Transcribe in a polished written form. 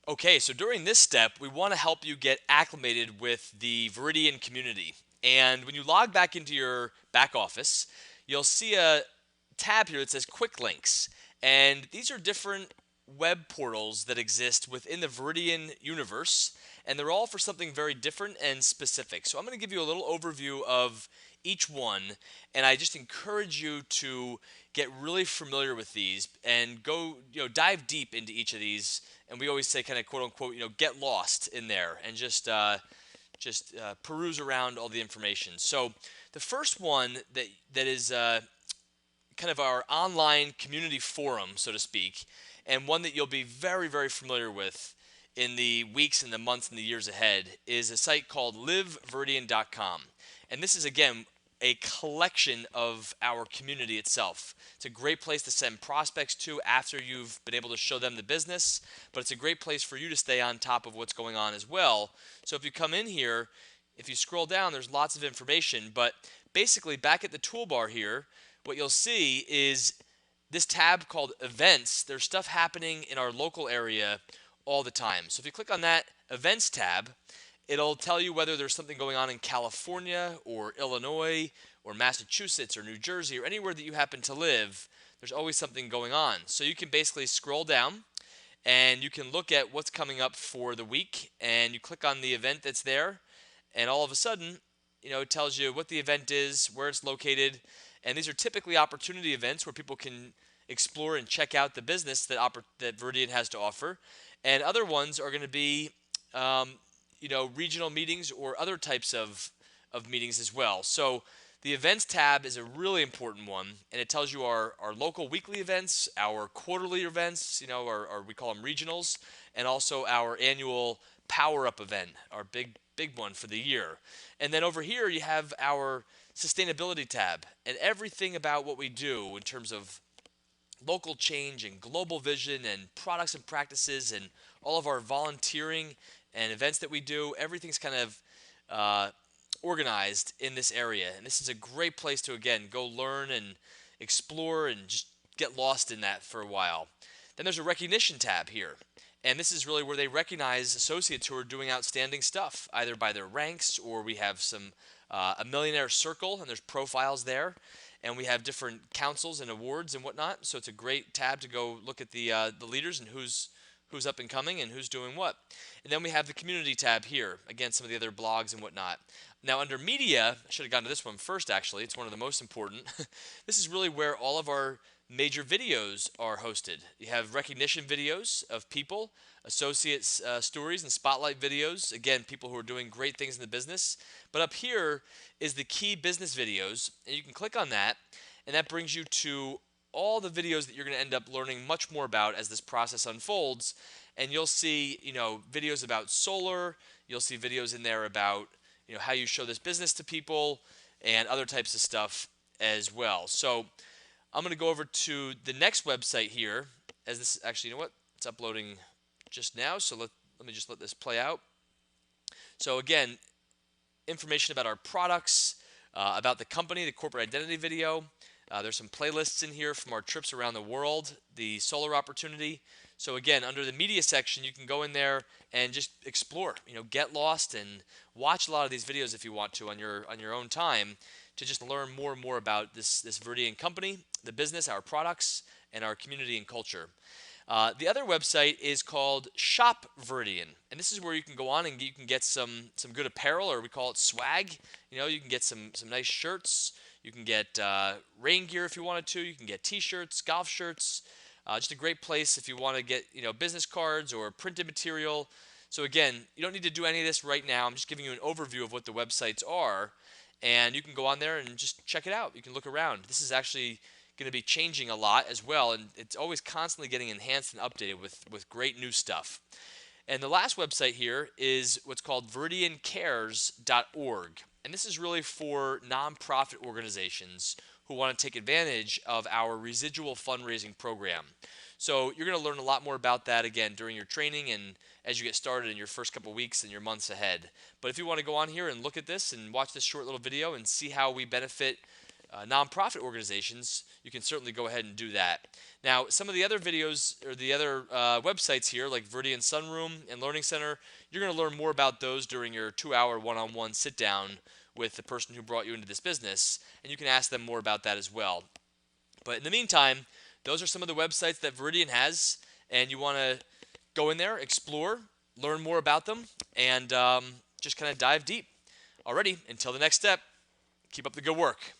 Okay, so during this step, we want to help you get acclimated with the Viridian community. And when you log back into your back office, you'll see a tab here that says Quick Links. And these are different web portals that exist within the Viridian universe, and they're all for something very different and specific. So I'm going to give you a little overview of each one, and I just encourage you to get really familiar with these and go, dive deep into each of these. And we always say, kind of quote unquote, get lost in there and just peruse around all the information. So the first one that is kind of our online community forum, so to speak, and one that you'll be very, very familiar with in the weeks and the months and the years ahead is a site called liveviridian.com. And this is, again, a collection of our community itself. It's a great place to send prospects to after you've been able to show them the business, but it's a great place for you to stay on top of what's going on as well. So if you come in here, if you scroll down, there's lots of information, but basically back at the toolbar here, what you'll see is this tab called Events. There's stuff happening in our local area all the time. So if you click on that Events tab, it'll tell you whether there's something going on in California or Illinois or Massachusetts or New Jersey or anywhere that you happen to live. There's always something going on. So you can basically scroll down and you can look at what's coming up for the week, and you click on the event that's there, and all of a sudden, it tells you what the event is, where it's located, and these are typically opportunity events where people can explore and check out the business that Viridian has to offer. And other ones are going to be, regional meetings or other types of meetings as well. So the events tab is a really important one, and it tells you our local weekly events, our quarterly events, we call them regionals, and also our annual power up event, our big one for the year. And then over here you have our sustainability tab and everything about what we do in terms of local change and global vision and products and practices and all of our volunteering and events that we do. Everything's kind of organized in this area. And this is a great place to, again, go learn and explore and just get lost in that for a while. Then there's a recognition tab here. And this is really where they recognize associates who are doing outstanding stuff, either by their ranks, or we have a millionaire circle, and there's profiles there. And we have different councils and awards and whatnot. So it's a great tab to go look at the leaders and who's up and coming and who's doing what. And then we have the community tab here. Again, some of the other blogs and whatnot. Now under media, I should have gone to this one first actually. It's one of the most important. This is really where all of our major videos are hosted. You have recognition videos of people, associates stories and spotlight videos. Again, people who are doing great things in the business. But up here is the key business videos, and you can click on that, and that brings you to all the videos that you're going to end up learning much more about as this process unfolds. And you'll see, videos about solar. You'll see videos in there about, how you show this business to people and other types of stuff as well. So I'm going to go over to the next website here, as this actually, it's uploading just now. So let me just let this play out. So again, information about our products, about the company, the corporate identity video. There's some playlists in here from our trips around the world, the solar opportunity. So again, under the media section, you can go in there and just explore, get lost and watch a lot of these videos if you want to on your own time to just learn more and more about this Viridian company, the business, our products, and our community and culture. The other website is called Shop Viridian, and this is where you can go on and you can get some good apparel, or we call it swag. You can get some nice shirts. You can get rain gear if you wanted to. You can get T-shirts, golf shirts. Just a great place if you want to get business cards or printed material. So again, you don't need to do any of this right now. I'm just giving you an overview of what the websites are, and you can go on there and just check it out. You can look around. This is actually going to be changing a lot as well, and it's always constantly getting enhanced and updated with great new stuff. And the last website here is what's called viridiancares.org. And this is really for nonprofit organizations who want to take advantage of our residual fundraising program. So you're going to learn a lot more about that again during your training and as you get started in your first couple weeks and your months ahead. But if you want to go on here and look at this and watch this short little video and see how we benefit nonprofit organizations, you can certainly go ahead and do that. Now, some of the other videos or the other websites here, like Viridian Sunroom and Learning Center, you're going to learn more about those during your 2-hour one-on-one sit-down with the person who brought you into this business, and you can ask them more about that as well. But in the meantime, those are some of the websites that Viridian has, and you want to go in there, explore, learn more about them, and just kind of dive deep. Alrighty, until the next step, keep up the good work.